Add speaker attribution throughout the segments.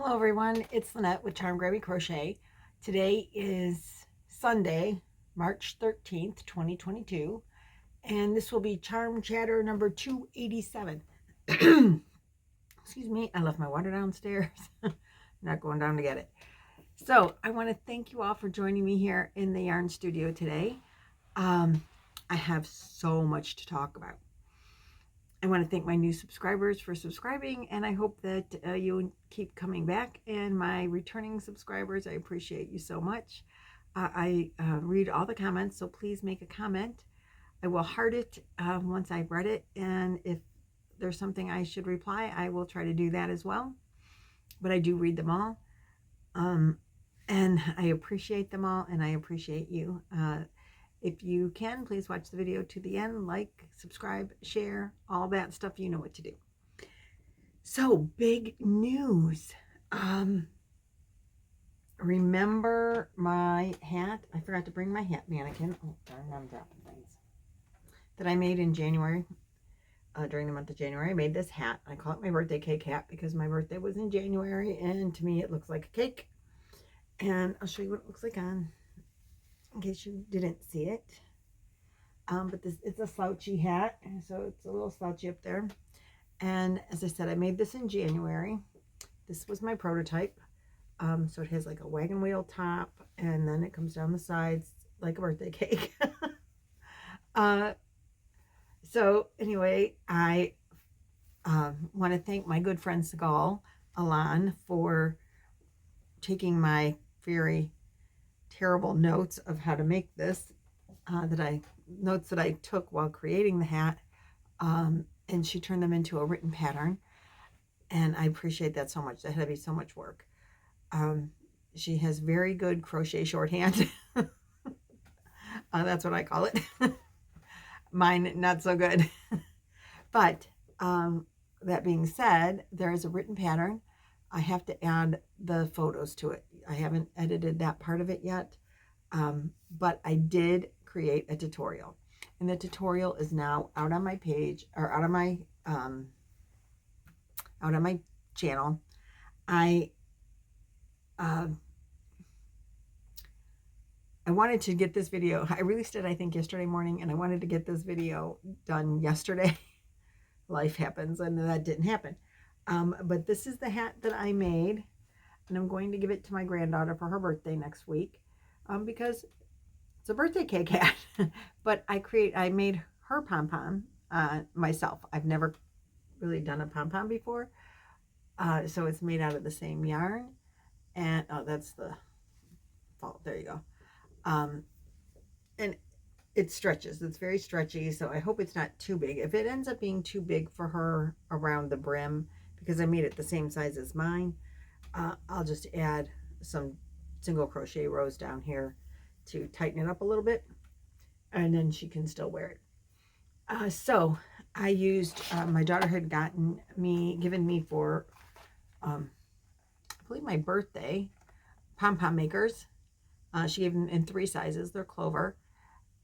Speaker 1: Hello everyone, it's Lynette with Charm Grammy Crochet. Today is Sunday, March 13th, 2022, and this will be Charm Chatter number 287. Excuse me, I left my water downstairs. Not going down to get it. So I want to thank you all for joining me here in the yarn studio today. I have so much to talk about. I want to thank my new subscribers for subscribing, and I hope that you keep coming back. And my returning subscribers, I appreciate you so much. I read all the comments, so please make a comment. I will heart it once I've read it, and if there's something I should reply, I will try to do that as well. But I do read them all, and I appreciate them all, and I appreciate you. If you can, please watch the video to the end, like, subscribe, share, all that stuff. You know what to do. So, big news. Remember my hat? I forgot to bring my hat mannequin. Oh, darn, I'm dropping things. That I made in January. During the month of January, I made this hat. I call it my birthday cake hat because my birthday was in January, and to me it looks like a cake. And I'll show you what it looks like on, in case you didn't see it. But this, it's a slouchy hat, so it's a little slouchy up there. And as I said, I made this in January. This was my prototype. So it has like a wagon wheel top, and then it comes down the sides like a birthday cake. So anyway, I want to thank my good friend Shawl for taking my very terrible notes of how to make this, notes that I took while creating the hat, and she turned them into a written pattern, and I appreciate that so much. That had to be so much work. She has very good crochet shorthand. That's what I call it. Mine not so good. But that being said, there is a written pattern. I have to add the photos to it. I haven't edited that part of it yet, but I did create a tutorial, and the tutorial is now out on my page, or out on my channel. I wanted to get this video. I released it, I think, yesterday morning, and I wanted to get this video done yesterday. Life happens, and that didn't happen. But this is the hat that I made, and I'm going to give it to my granddaughter for her birthday next week, because it's a birthday cake hat. But I made her pom-pom myself. I've never really done a pom-pom before, so it's made out of the same yarn. And oh, that's the fault. There you go. And it stretches. It's very stretchy, so I hope it's not too big. If it ends up being too big for her around the brim, because I made it the same size as mine, I'll just add some single crochet rows down here to tighten it up a little bit, and then she can still wear it. So I used, my daughter had given me for, I believe my birthday, pom-pom makers. She gave them in 3 sizes. They're clover.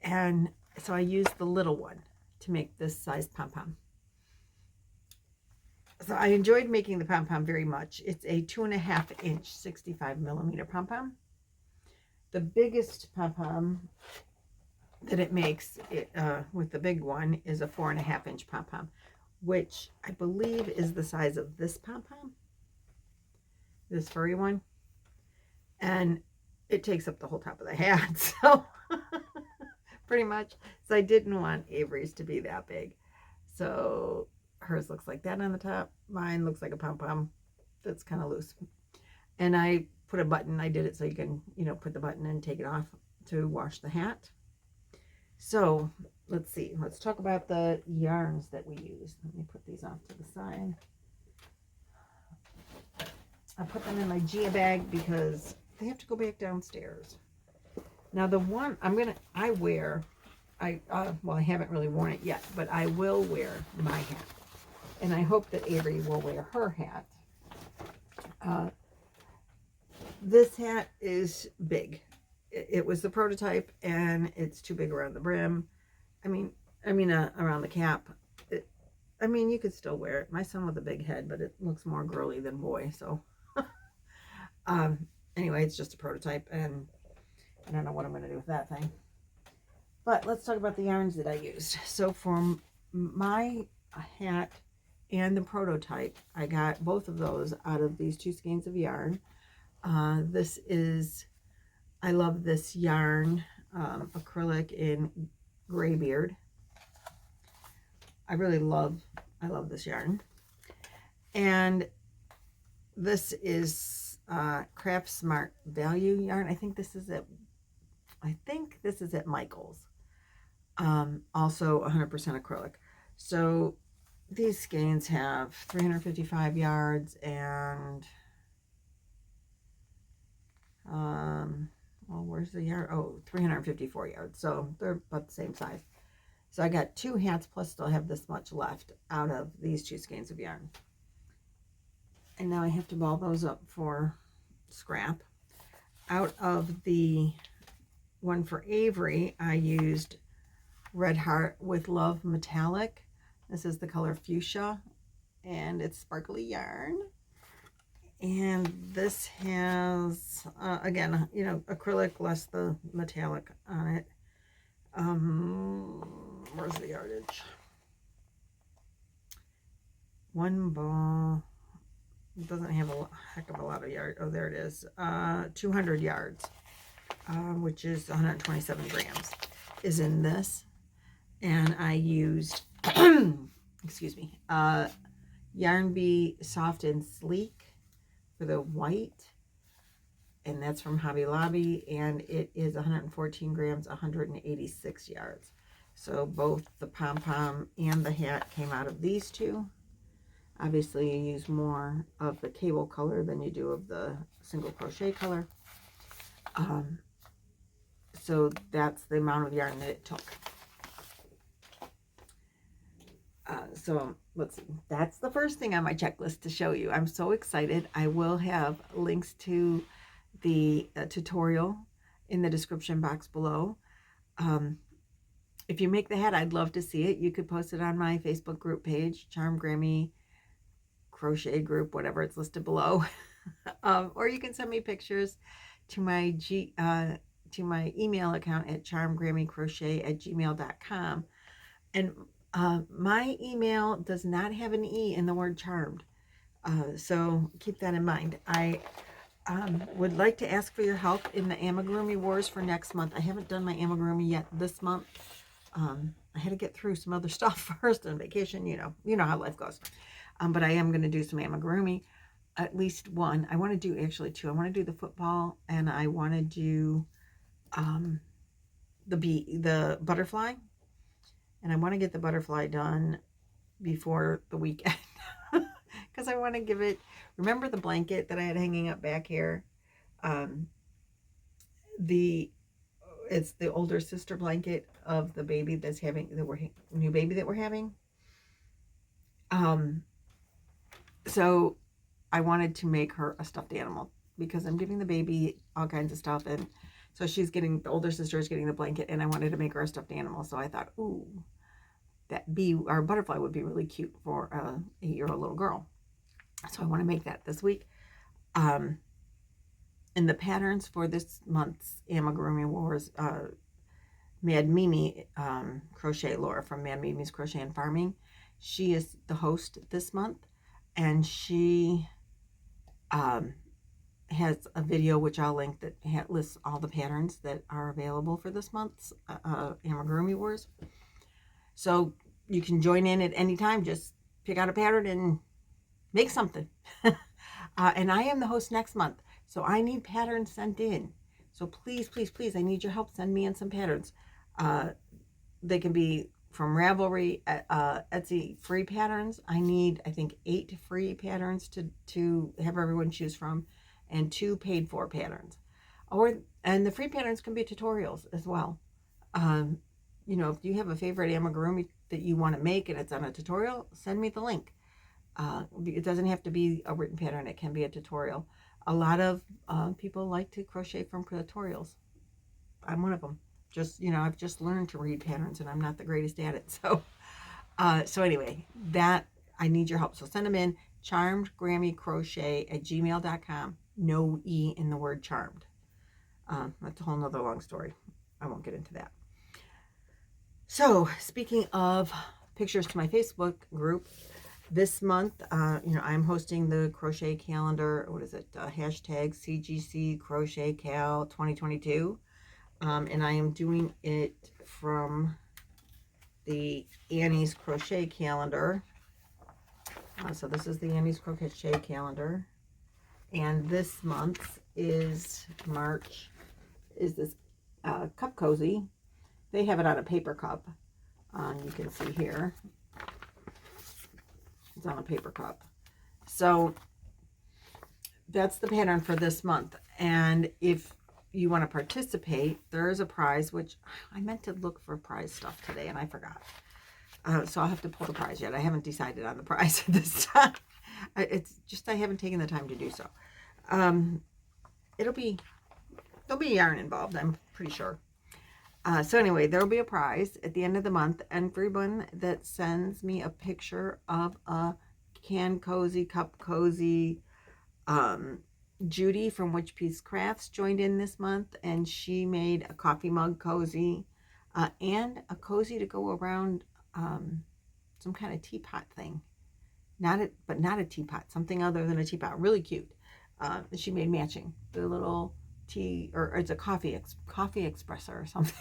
Speaker 1: And so I used the little one to make this size pom-pom. So I enjoyed making the pom-pom very much. It's a 2.5 inch 65 millimeter pom-pom. The biggest pom-pom that it makes with the big one is a 4.5 inch pom-pom, which I believe is the size of this pom-pom, this furry one. And it takes up the whole top of the hat, so pretty much. So I didn't want Avery's to be that big. So hers looks like that on the top. Mine looks like a pom-pom that's kind of loose. And I put a button. I did it so you can, put the button and take it off to wash the hat. So let's see. Let's talk about the yarns that we use. Let me put these off to the side. I put them in my Gia bag because they have to go back downstairs. Now the one I wear, well, I haven't really worn it yet, but I will wear my hat. And I hope that Avery will wear her hat. This hat is big. It was the prototype, and it's too big around the brim. Around the cap. You could still wear it. My son with a big head, but it looks more girly than boy, so Anyway, it's just a prototype, and I don't know what I'm going to do with that thing. But let's talk about the yarns that I used. So for my hat and the prototype, I got both of those out of these 2 skeins of yarn. This is, I love this yarn, acrylic in Graybeard. I love this yarn. And this is Craft Smart Value yarn. I think this is at Michael's. Also 100% acrylic. So these skeins have 355 yards and well, where's the yard? Oh, 354 yards. So they're about the same size. So I got 2 hats plus still have this much left out of these 2 skeins of yarn. And now I have to ball those up for scrap. Out of the one for Avery, I used Red Heart with Love Metallic. This is the color Fuchsia, and it's sparkly yarn. And this has, again, you know, acrylic less the metallic on it. Where's the yardage? One ball. It doesn't have a heck of a lot of yard. Oh, there it is. 200 yards, which is 127 grams, is in this. And I used, excuse me, Yarn Bee Soft and Sleek for the white. And that's from Hobby Lobby. And it is 114 grams, 186 yards. So both the pom-pom and the hat came out of these 2. Obviously, you use more of the cable color than you do of the single crochet color. So that's the amount of yarn that it took. So let's see. That's the first thing on my checklist to show you. I'm so excited. I will have links to the tutorial in the description box below. If you make the hat, I'd love to see it. You could post it on my Facebook group page, CharmedGrammy Crochet group, whatever, it's listed below. Or you can send me pictures to my email account at charmedgrammycrochet@gmail.com. And my email does not have an E in the word charmed. So keep that in mind. I would like to ask for your help in the Amigurumi Wars for next month. I haven't done my Amigurumi yet this month. I had to get through some other stuff first on vacation. You know how life goes. But I am going to do some Amigurumi, at least one. I want to do actually 2. I want to do the football, and I want to do the butterfly. And I want to get the butterfly done before the weekend because I want to give it, remember the blanket that I had hanging up back here? It's the older sister blanket of the baby that's having, new baby that we're having. So I wanted to make her a stuffed animal because I'm giving the baby all kinds of stuff, and so the older sister is getting the blanket, and I wanted to make her a stuffed animal. So I thought, ooh, that bee or butterfly would be really cute for a 8-year-old little girl. So I want to make that this week. And the patterns for this month's Amigurumi Wars, Mad Mimi Crochet, Laura from Mad Mimi's Crochet and Farming, she is the host this month, and she has a video which I'll link that lists all the patterns that are available for this month's Amigurumi Wars. So you can join in at any time. Just pick out a pattern and make something. And I am the host next month, so I need patterns sent in. So please, please, please, I need your help. Send me in some patterns. They can be from Ravelry, Etsy free patterns. I need, I think, 8 free patterns to have everyone choose from, and 2 paid for patterns. And the free patterns can be tutorials as well. You know, if you have a favorite Amigurumi that you want to make and it's on a tutorial, send me the link. It doesn't have to be a written pattern. It can be a tutorial. A lot of people like to crochet from tutorials. I'm one of them. I've just learned to read patterns, and I'm not the greatest at it. So anyway, that I need your help. So send them in. charmedgrammycrochet@gmail.com. No E in the word charmed. That's a whole nother long story. I won't get into that. So speaking of pictures to my Facebook group, this month, I'm hosting the crochet calendar. What is it? Hashtag CGC Crochet Cal 2022. And I am doing it from the Annie's Crochet calendar. So this is the Annie's Crochet calendar. And this month is March, is this cup cozy. They have it on a paper cup. You can see here. It's on a paper cup. So that's the pattern for this month. And if you want to participate, there is a prize, which I meant to look for prize stuff today and I forgot. So I'll have to pull the prize yet. I haven't decided on the prize at this time. It's just I haven't taken the time to do so. There'll be yarn involved, I'm pretty sure. So anyway, there'll be a prize at the end of the month. Everyone that sends me a picture of a can cozy, cup cozy, Judy from Witch Piece Crafts joined in this month, and she made a coffee mug cozy and a cozy to go around some kind of teapot thing. But not a teapot, something other than a teapot. Really cute. She made matching the little tea, or it's a coffee espresso or something.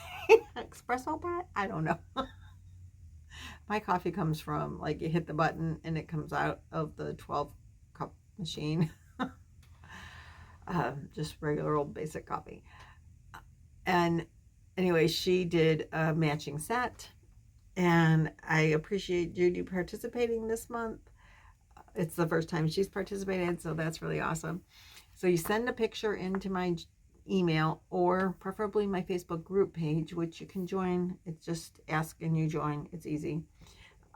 Speaker 1: Espresso pot? I don't know. My coffee comes from, like, you hit the button and it comes out of the 12 cup machine. Just regular old basic coffee. And anyway, she did a matching set, and I appreciate Judy participating this month. It's the first time she's participated, so that's really awesome. So you send a picture into my email, or preferably my Facebook group page, which you can join. It's just ask and you join. It's easy.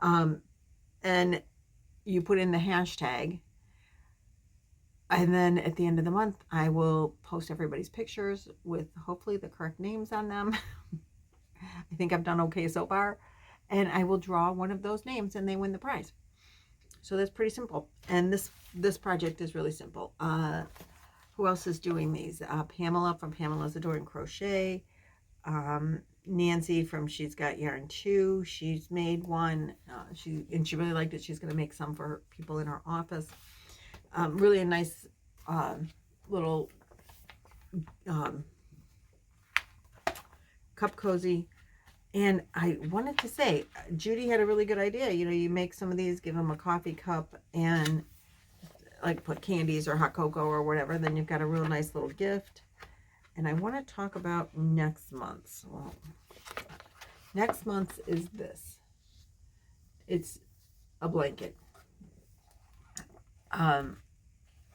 Speaker 1: And you put in the hashtag, and then at the end of the month, I will post everybody's pictures with hopefully the correct names on them. I think I've done okay so far. And I will draw one of those names and they win the prize. So that's pretty simple. And this project is really simple. Who else is doing these? Pamela from Pamela's Adoring Crochet. Nancy from She's Got Yarn Too. She's made one. She really liked it. She's going to make some for people in her office. Really a nice little cup cozy. And I wanted to say, Judy had a really good idea. You make some of these, give them a coffee cup, and like put candies or hot cocoa or whatever. Then you've got a real nice little gift. And I want to talk about next month's. Well, next month's is this. It's a blanket.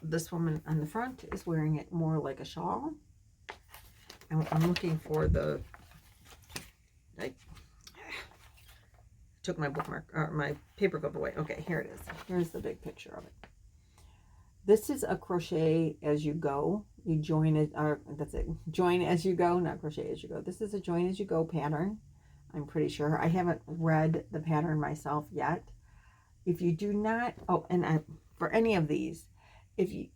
Speaker 1: This woman on the front is wearing it more like a shawl. And I'm looking for the, I took my bookmark, or my paper clip away. Okay, here it is. Here's the big picture of it. This is a crochet as you go. You join it, or that's it. Join as you go, not crochet as you go. This is a join as you go pattern. I'm pretty sure. I haven't read the pattern myself yet. If you do not, for any of these, if you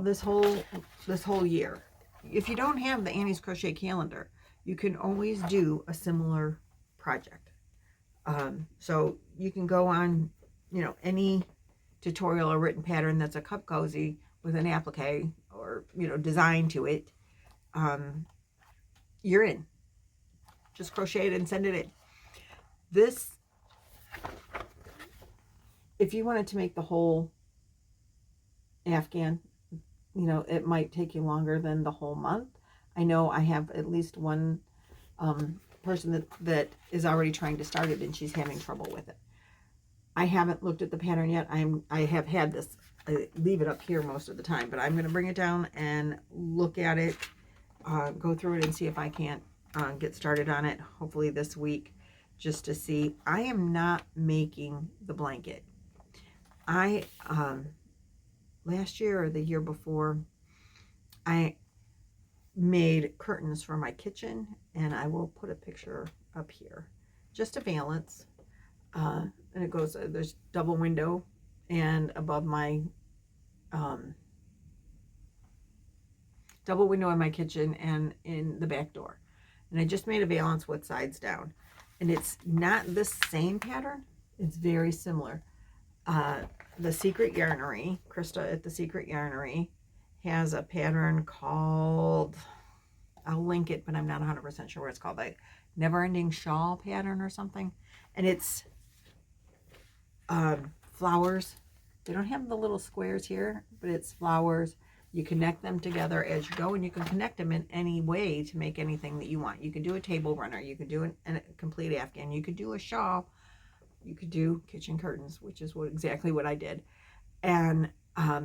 Speaker 1: this whole year, if you don't have the Annie's Crochet calendar, you can always do a similar project. So you can go on, any tutorial or written pattern that's a cup cozy with an applique or design to it. You're in. Just crochet it and send it in. This, if you wanted to make the whole Afghan, it might take you longer than the whole month. I know I have at least one person that is already trying to start it, and she's having trouble with it. I haven't looked at the pattern yet. I have had this, I leave it up here most of the time, but I'm going to bring it down and look at it, go through it and see if I can't get started on it, hopefully this week, just to see. I am not making the blanket. I, last year or the year before, I made curtains for my kitchen, and I will put a picture up here, just to balance. And it goes, there's double window, and above my double window in my kitchen and in the back door. And I just made a valance with sides down. And it's not the same pattern. It's very similar. The Secret Yarnery, Krista at the Secret Yarnery, has a pattern called, I'll link it, but I'm not 100% sure what it's called, like Never Ending Shawl pattern or something. And it's flowers. They don't have the little squares here, but it's flowers. You connect them together as you go, and you can connect them in any way to make anything that you want. You could do a table runner. You could do a complete afghan. You could do a shawl. You could do kitchen curtains, which is exactly what I did. And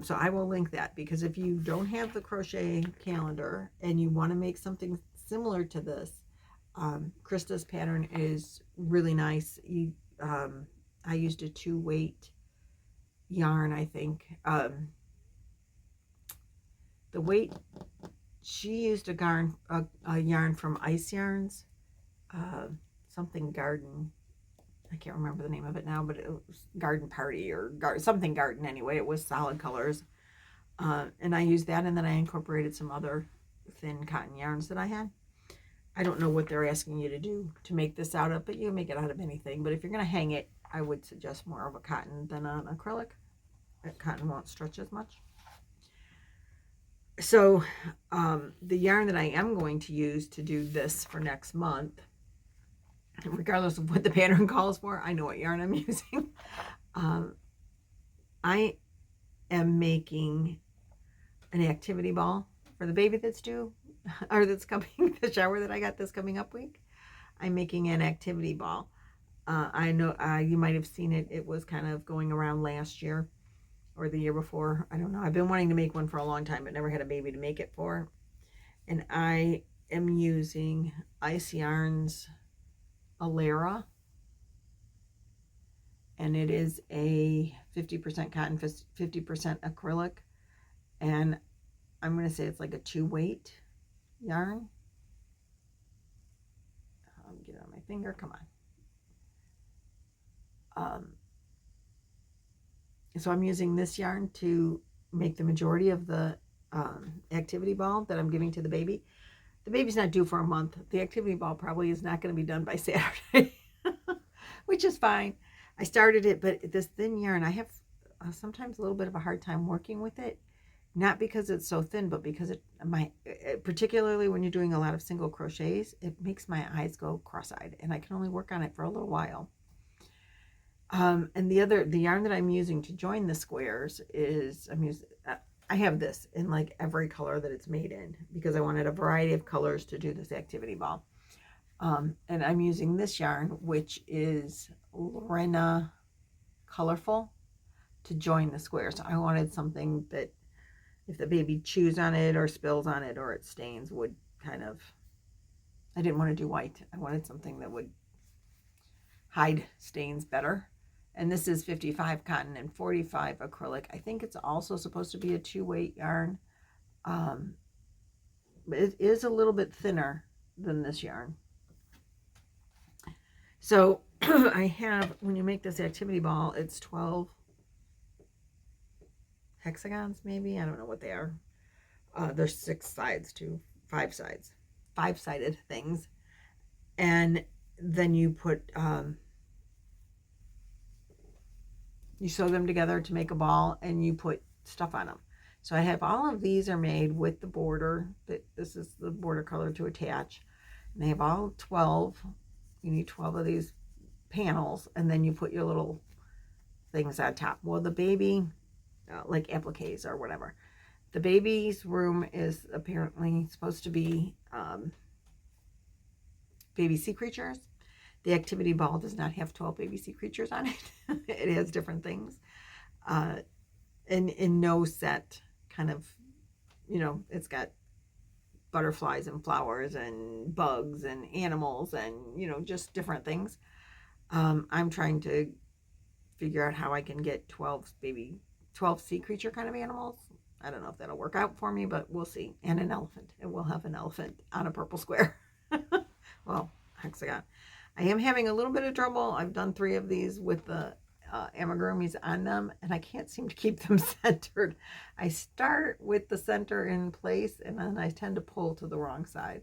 Speaker 1: so I will link that, because if you don't have the crochet calendar and you want to make something similar to this, Krista's pattern is really nice. I used a 2-weight yarn, I think. The weight, she used a yarn from Ice Yarns, something garden. I can't remember the name of it now, but it was Garden Party or something garden anyway. It was solid colors. And I used that, and then I incorporated some other thin cotton yarns that I had. I don't know what they're asking you to do to make this out of, but you can make it out of anything. But if you're going to hang it, I would suggest more of a cotton than an acrylic. Cotton won't stretch as much. So the yarn that I am going to use to do this for next month, regardless of what the pattern calls for, I know what yarn I'm using. I am making an activity ball for the baby that's due, or that's coming, the shower that I got this coming up week. I'm making an activity ball. I know you might have seen it. It was kind of going around last year or the year before. I don't know. I've been wanting to make one for a long time, but never had a baby to make it for. And I am using Ice Yarns Alera, and it is a 50% cotton, 50% acrylic, and I'm going to say it's like a 2-weight yarn. Get it on my finger, come on. So I'm using this yarn to make the majority of the activity ball that I'm giving to the baby. The baby's not due for a month. The activity ball probably is not going to be done by Saturday, which is fine. I started it, but this thin yarn, I have sometimes a little bit of a hard time working with it. Not because it's so thin, but because particularly when you're doing a lot of single crochets, it makes my eyes go cross-eyed, and I can only work on it for a little while. And the yarn that I'm using to join the squares is, I have this in like every color that it's made in, because I wanted a variety of colors to do this activity ball. And I'm using this yarn, which is Lorena Colorful, to join the squares. I wanted something that if the baby chews on it or spills on it or it stains, would kind of, I didn't want to do white. I wanted something that would hide stains better. And this is 55 cotton and 45 acrylic. I think it's also supposed to be a 2-weight yarn. But it is a little bit thinner than this yarn. So I have, when you make this activity ball, it's 12 hexagons maybe. I don't know what they are. There's 6 sides to 5 sides. 5-sided things. And then you put... you sew them together to make a ball, and you put stuff on them. So I have all of these are made with the border. This is the border color to attach. And they have all 12. You need 12 of these panels, and then you put your little things on top. Well, the baby, like appliques or whatever. The baby's room is apparently supposed to be baby sea creatures. The activity ball does not have 12 baby sea creatures on it. It has different things. And in no set kind of, it's got butterflies and flowers and bugs and animals and, just different things. I'm trying to figure out how I can get 12 sea creature kind of animals. I don't know if that'll work out for me, but we'll see. And an elephant. It will have an elephant on a purple square. Well, hexagon. I am having a little bit of trouble. I've done 3 of these with the amigurumis on them, and I can't seem to keep them centered. I start with the center in place, and then I tend to pull to the wrong side.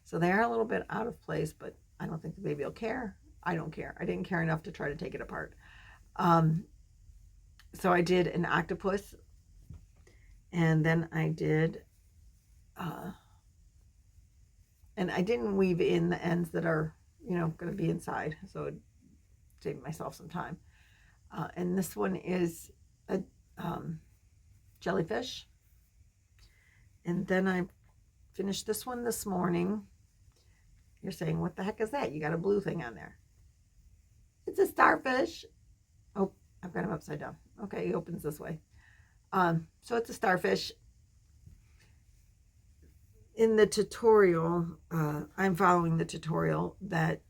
Speaker 1: So they are a little bit out of place, but I don't think the baby will care. I don't care. I didn't care enough to try to take it apart. So I did an octopus, and then I did, and I didn't weave in the ends that are, going to be inside, so it saved myself some time. And this one is a jellyfish. And then I finished this one this morning. You're saying, what the heck is that? You got a blue thing on there. It's a starfish. Oh, I've got him upside down. Okay, he opens this way. So it's a starfish. In the tutorial, I'm following the tutorial that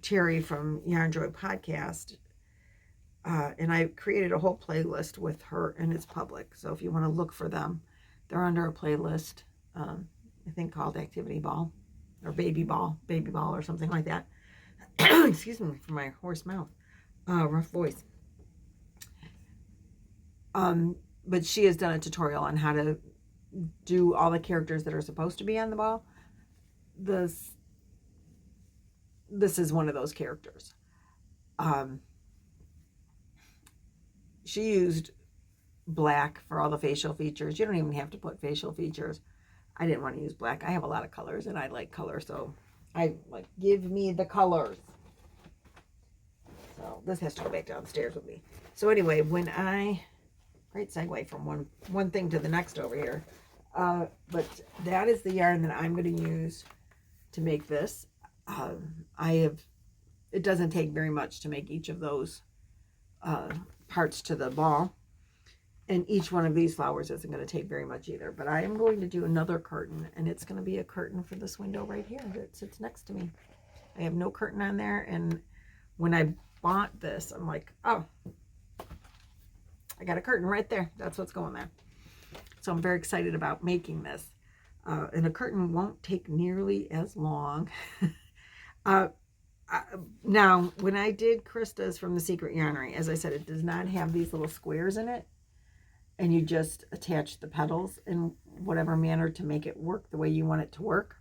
Speaker 1: Terry from Yarn Joy podcast, and I created a whole playlist with her, and it's public. So if you want to look for them, they're under a playlist, I think called Activity Ball or Baby Ball or something like that. Excuse me for my hoarse mouth, rough voice. But she has done a tutorial on how to do all the characters that are supposed to be on the ball. This is one of those characters. She used black for all the facial features. You don't even have to put facial features. I didn't want to use black. I have a lot of colors, and I like color, so I like, give me the colors. So this has to go back downstairs with me. So anyway, great segue from one thing to the next over here. But that is the yarn that I'm going to use to make this. It doesn't take very much to make each of those parts to the ball. And each one of these flowers isn't going to take very much either. But I am going to do another curtain, and it's going to be a curtain for this window right here that sits next to me. I have no curtain on there, and when I bought this, I'm like, oh, I got a curtain right there. That's what's going there. So I'm very excited about making this. And a curtain won't take nearly as long. Now, when I did Krista's from the Secret Yarnery, as I said, it does not have these little squares in it. And you just attach the petals in whatever manner to make it work the way you want it to work.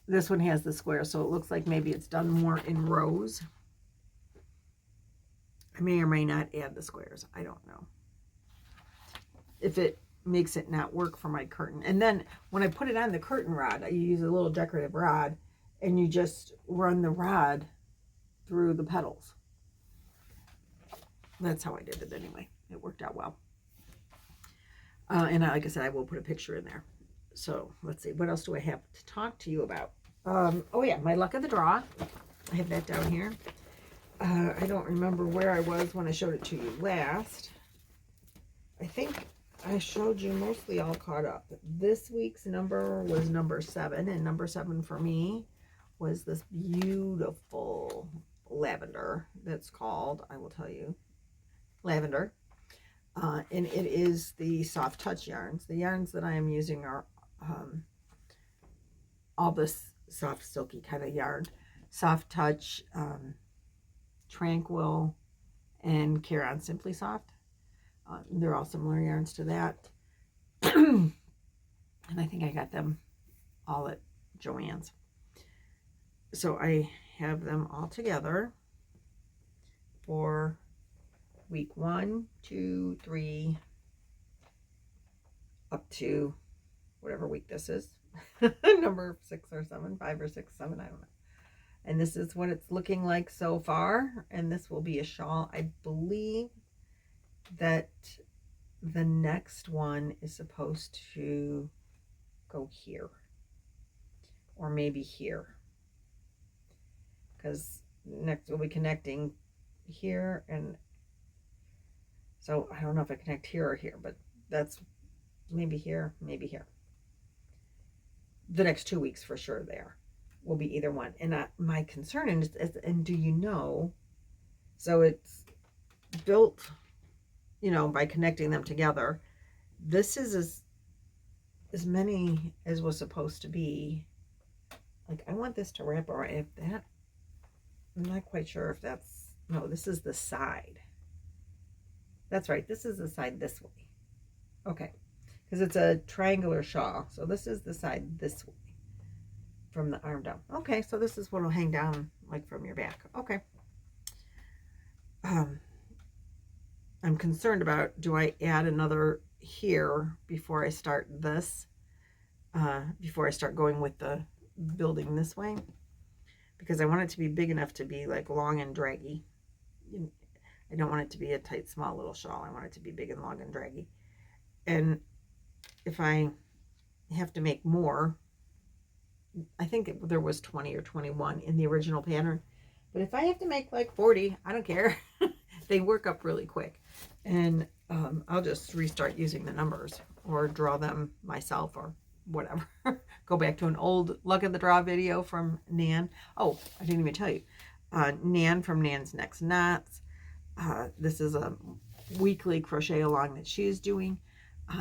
Speaker 1: This one has the square, so it looks like maybe it's done more in rows. I may or may not add the squares. I don't know. If it makes it not work for my curtain. And then when I put it on the curtain rod, I use a little decorative rod, and you just run the rod through the petals. That's how I did it anyway. It worked out well. And like I said, I will put a picture in there. So let's see. What else do I have to talk to you about? Oh yeah, my luck of the draw. I have that down here. I don't remember where I was when I showed it to you last. I think I showed you mostly all caught up. This week's number was number 7, and number 7 for me was this beautiful lavender that's called, I will tell you, lavender. And it is the soft touch yarns. The yarns that I am using are all this soft silky kind of yarn. Soft touch, tranquil, and Caron Simply Soft. They're all similar yarns to that. And I think I got them all at Joann's. So I have them all together for week 1, 2, 3, up to whatever week this is. Number 6 or 7, 5 or 6, 7, I don't know. And this is what it's looking like so far. And this will be a shawl. I believe that the next one is supposed to go here. Or maybe here. Because next we'll be connecting here, and so I don't know if I connect here or here, but that's maybe here, maybe here. The next 2 weeks for sure there will be either one. And my concern is, and do you know, so it's built, you know, by connecting them together. This is as many as was supposed to be. Like, I want this to wrap around. If I'm not quite sure if that's, no, this is the side. That's right, this is the side this way. Okay, because it's a triangular shawl. So this is the side this way from the arm down. Okay, so this is what will hang down like from your back. Okay. I'm concerned about, do I add another here before I start this? Before I start going with the building this way? Because I want it to be big enough to be like long and draggy. I don't want it to be a tight, small little shawl. I want it to be big and long and draggy. And if I have to make more, I think there was 20 or 21 in the original pattern. But if I have to make like 40, I don't care. They work up really quick. And I'll just restart using the numbers or draw them myself or whatever. Go back to an old Luck of the Draw video from Nan. Oh, I didn't even tell you. Nan from Nan's Next Knots. This is a weekly crochet along that she's doing.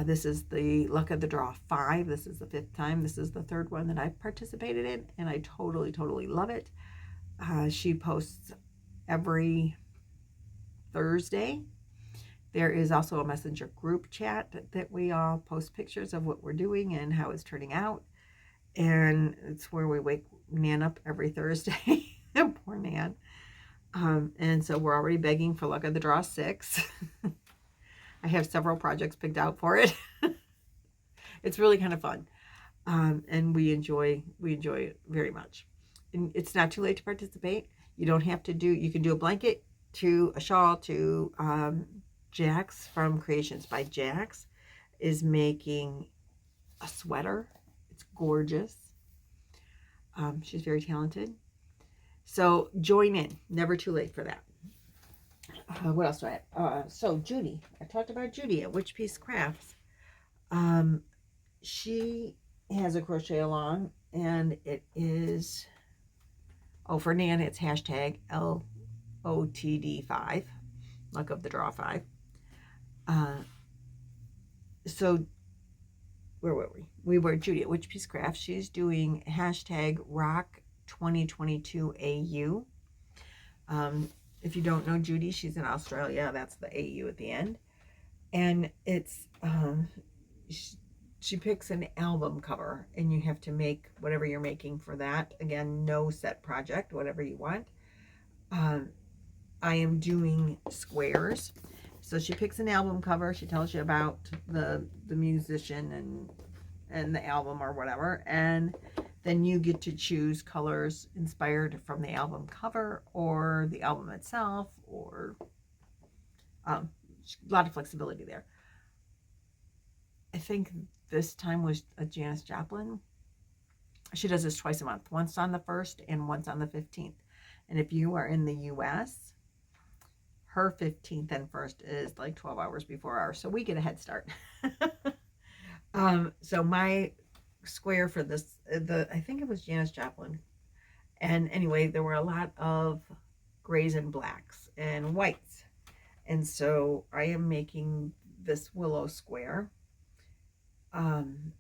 Speaker 1: This is the Luck of the Draw 5. This is the 5th time. This is the 3rd one that I've participated in, and I totally love it. She posts every Thursday. There is also a messenger group chat that we all post pictures of what we're doing and how it's turning out. And it's where we wake Nan up every Thursday. Poor Nan. And so we're already begging for Luck of the Draw 6. I have several projects picked out for it. It's really kind of fun. And we enjoy it very much. And it's not too late to participate. You don't have to do, you can do a blanket to a shawl to Jax from Creations by Jax is making a sweater. It's gorgeous. She's very talented. So join in. Never too late for that. What else do I have? So Judy. I talked about Judy at Witch Piece Crafts. She has a crochet along, and it is, oh, for Nan, it's hashtag LOTD5, Luck of the Draw 5. So where were we? We were Judy at Witch Piece Crafts. She's doing hashtag Rock 2022 AU. If you don't know Judy, she's in Australia. That's the AU at the end. And it's, she picks an album cover, and you have to make whatever you're making for that. Again, no set project, whatever you want. I am doing squares. So she picks an album cover. She tells you about the musician and the album or whatever. And then you get to choose colors inspired from the album cover or the album itself, or a lot of flexibility there. I think this time was a Janis Joplin. She does this twice a month, once on the 1st and once on the 15th. And if you are in the US, her 15th and 1st is like 12 hours before ours. So we get a head start. So my square for this, I think it was Janis Joplin. And anyway, there were a lot of grays and blacks and whites. And so I am making this Willow Square. And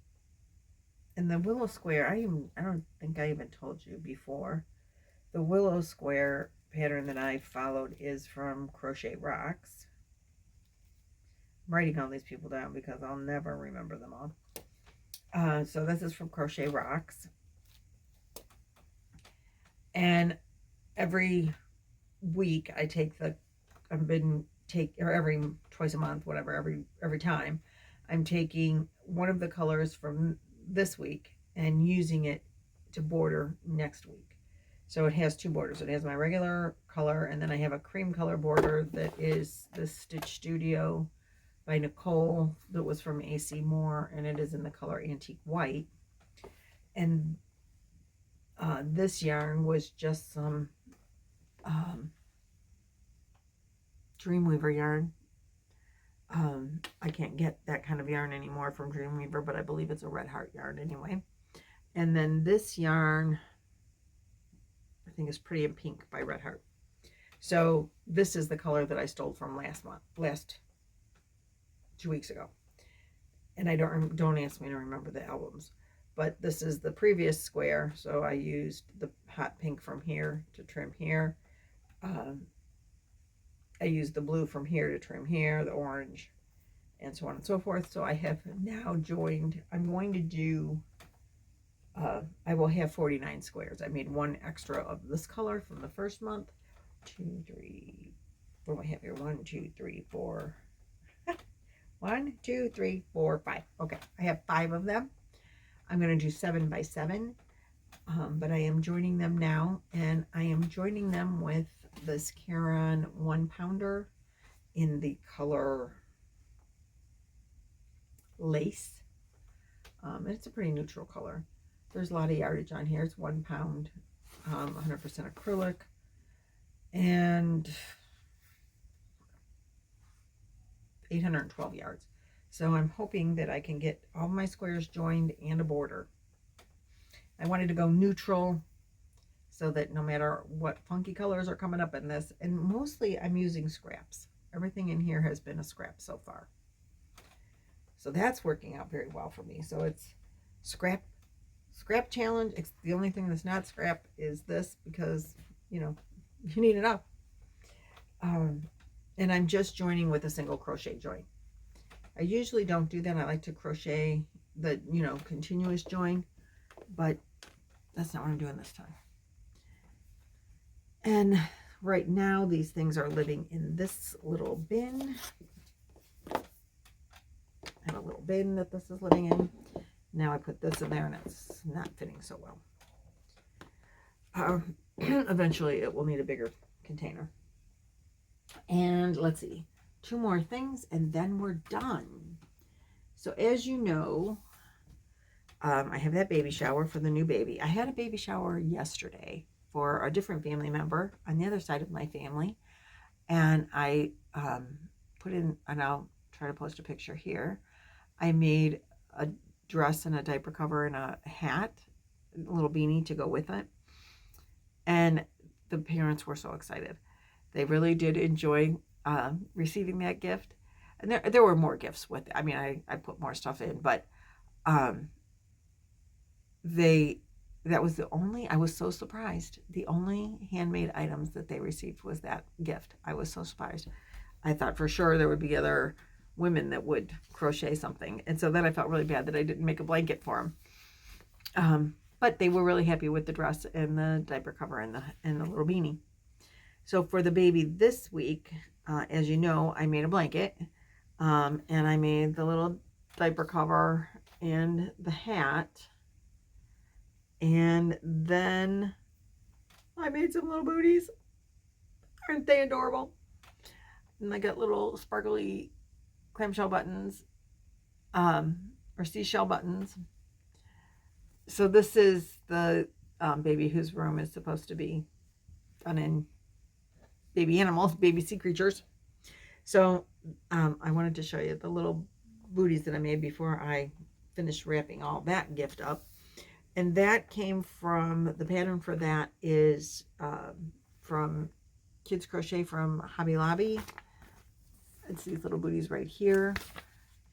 Speaker 1: the Willow Square, I don't think I even told you before. The Willow Square pattern that I followed is from Crochet Rocks. I'm writing all these people down because I'll never remember them all. So this is from Crochet Rocks. And every week I take or every twice a month, whatever, every time, I'm taking one of the colors from this week and using it to border next week. So it has 2 borders. It has my regular color, and then I have a cream color border that is the Stitch Studio by Nicole that was from AC Moore, and it is in the color Antique White. And this yarn was just some Dreamweaver yarn. I can't get that kind of yarn anymore from Dreamweaver, but I believe it's a Red Heart yarn anyway. And then this yarn, I think, is Pretty in Pink by Red Heart. So this is the color that I stole from last 2 weeks ago. And I don't ask me to remember the albums, but this is the previous square. So I used the hot pink from here to trim here. I used the blue from here to trim here, the orange, and so on and so forth. So I have now joined, I'm going to do, I will have 49 squares. I made one extra of this color from the first month. 2, 3, what do I have here? 1, 2, 3, 4. 1, 2, 3, 4, 5. Okay, I have 5 of them. I'm going to do 7 by 7, but I am joining them now, and I am joining them with this Caron 1-pounder in the color Lace. And it's a pretty neutral color. There's a lot of yardage on here. It's 1 pound, 100% acrylic, and 812 yards. So I'm hoping that I can get all my squares joined and a border. I wanted to go neutral so that no matter what funky colors are coming up in this, and mostly I'm using scraps. Everything in here has been a scrap so far. So that's working out very well for me. So it's scrap challenge. It's the only thing that's not scrap is this, because, you know, you need enough. And I'm just joining with a single crochet join. I usually don't do that. I like to crochet the, you know, continuous join, but that's not what I'm doing this time. And right now these things are living in this little bin. I have a little bin that this is living in. Now I put this in there and it's not fitting so well. Eventually it will need a bigger container. And let's see, 2 more things and then we're done. So as you know, I have that baby shower for the new baby. I had a baby shower yesterday for a different family member on the other side of my family. And I put in, and I'll try to post a picture here. I made a dress and a diaper cover and a hat, a little beanie to go with it. And the parents were so excited. They really did enjoy receiving that gift. And there were more gifts with it. I mean, I put more stuff in, but that was the only, I was so surprised. The only handmade items that they received was that gift. I was so surprised. I thought for sure there would be other women that would crochet something. And so then I felt really bad that I didn't make a blanket for them. But they were really happy with the dress and the diaper cover and the little beanie. So for the baby this week, as you know, I made a blanket, and I made the little diaper cover and the hat. And then I made some little booties. Aren't they adorable? And I got little sparkly clamshell buttons, or seashell buttons. So this is the baby whose room is supposed to be done in baby animals, baby sea creatures. So I wanted to show you the little booties that I made before I finished wrapping all that gift up. And that came from, the pattern for that is from Kids Crochet from Hobby Lobby. It's these little booties right here.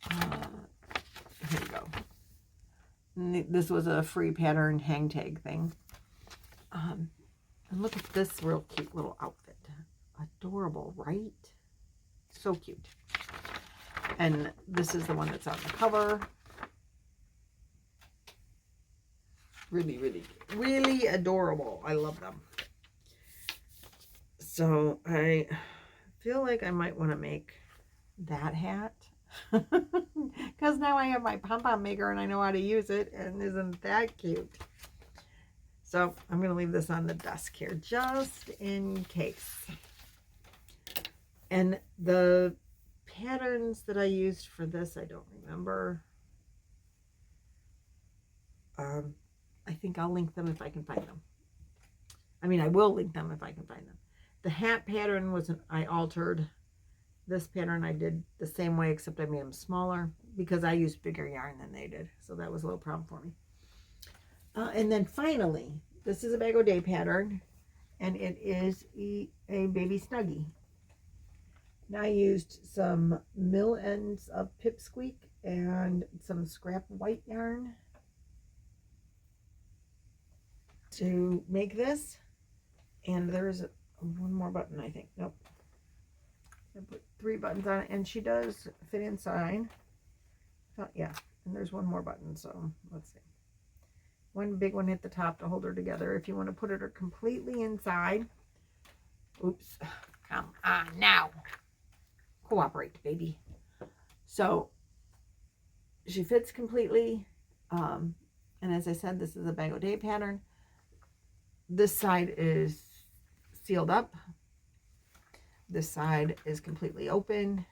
Speaker 1: Here we go. And this was a free pattern hang tag thing. And look at this real cute little outfit. Adorable, right? So cute. And this is the one that's on the cover. Really, really, really adorable. I love them. So I feel like I might want to make that hat. Because now I have my pom-pom maker and I know how to use it. And isn't that cute? So I'm going to leave this on the desk here just in case. And the patterns that I used for this, I don't remember. I think I'll link them if I can find them. I mean, I will link them if I can find them. The hat pattern was, I altered. This pattern I did the same way, except I made them smaller because I used bigger yarn than they did. So that was a little problem for me. And then finally, this is a Bag O' Day pattern, and it is a baby snuggie. Now I used some mill ends of Pipsqueak and some scrap white yarn to make this. And there's one more button, I think. Nope. I put 3 buttons on it, and she does fit inside. Yeah, and there's one more button, so let's see. One big one at the top to hold her together. If you want to put her completely inside. Oops. Come on now. Cooperate, baby. So she fits completely. And as I said, this is a bag o' day pattern. This side is sealed up. This side is completely open.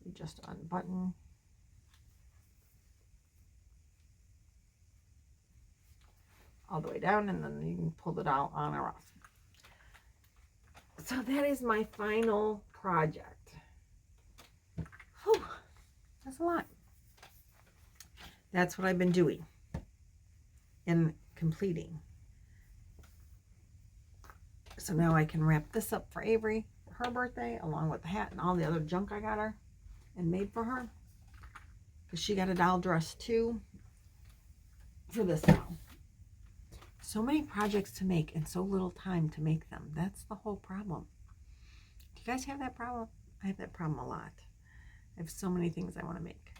Speaker 1: You just unbutton. All the way down, and then you can pull it out on or off. So that is my final project. Whew, that's a lot. That's what I've been doing and completing. So now I can wrap this up for Avery for her birthday, along with the hat and all the other junk I got her and made for her. Because she got a doll dress too for this doll. So many projects to make and so little time to make them. That's the whole problem. Do you guys have that problem? I have that problem a lot. I have so many things I want to make.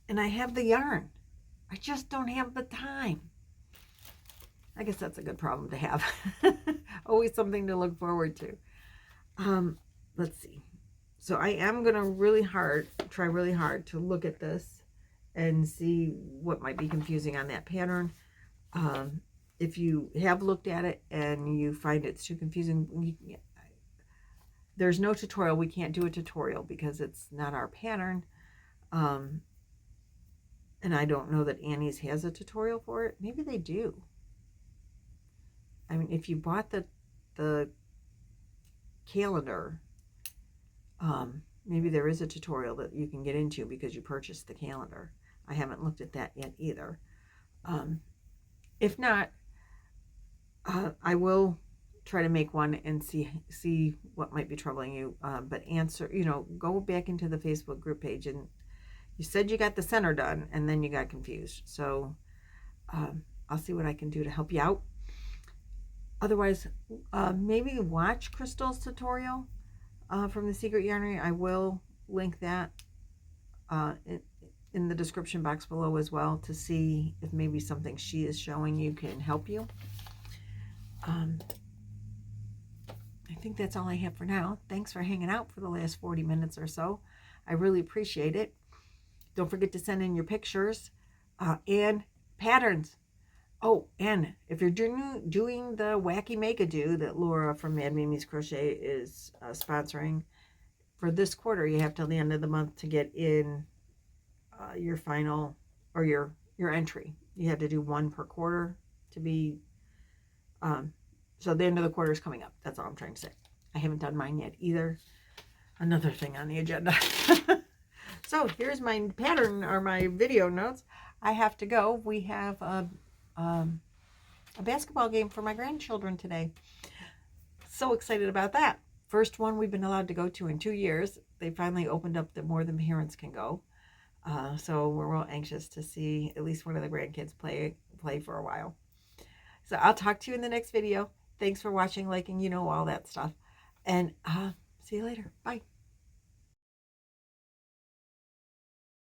Speaker 1: And I have the yarn. I just don't have the time. I guess that's a good problem to have. Always something to look forward to. Let's see. So I am going to try really hard to look at this and see what might be confusing on that pattern. If you have looked at it and you find it's too confusing, there's no tutorial. We can't do a tutorial because it's not our pattern. And I don't know that Annie's has a tutorial for it. Maybe they do. I mean, if you bought the calendar, maybe there is a tutorial that you can get into because you purchased the calendar. I haven't looked at that yet either. If not, I will try to make one and see what might be troubling you. But answer, go back into the Facebook group page, and you said you got the center done and then you got confused. So I'll see what I can do to help you out. Otherwise, maybe watch Crystal's tutorial from the Secret Yarnery. I will link that in the description box below as well to see if maybe something she is showing you can help you. I think that's all I have for now. Thanks for hanging out for the last 40 minutes or so. I really appreciate it. Don't forget to send in your pictures and patterns. Oh, and if you're doing the Wacky Make-A-Do that Laura from Mad Mimi's Crochet is sponsoring, for this quarter, you have till the end of the month to get in your final, or your entry. You have to do one per quarter to be, so the end of the quarter is coming up. That's all I'm trying to say. I haven't done mine yet either. Another thing on the agenda. So here's my pattern, or my video notes. I have to go. We have a basketball game for my grandchildren today. So excited about that. First one we've been allowed to go to in 2 years. They finally opened up that more than parents can go. So we're real anxious to see at least one of the grandkids play for a while. So I'll talk to you in the next video. Thanks for watching, liking, all that stuff. And see you later. Bye.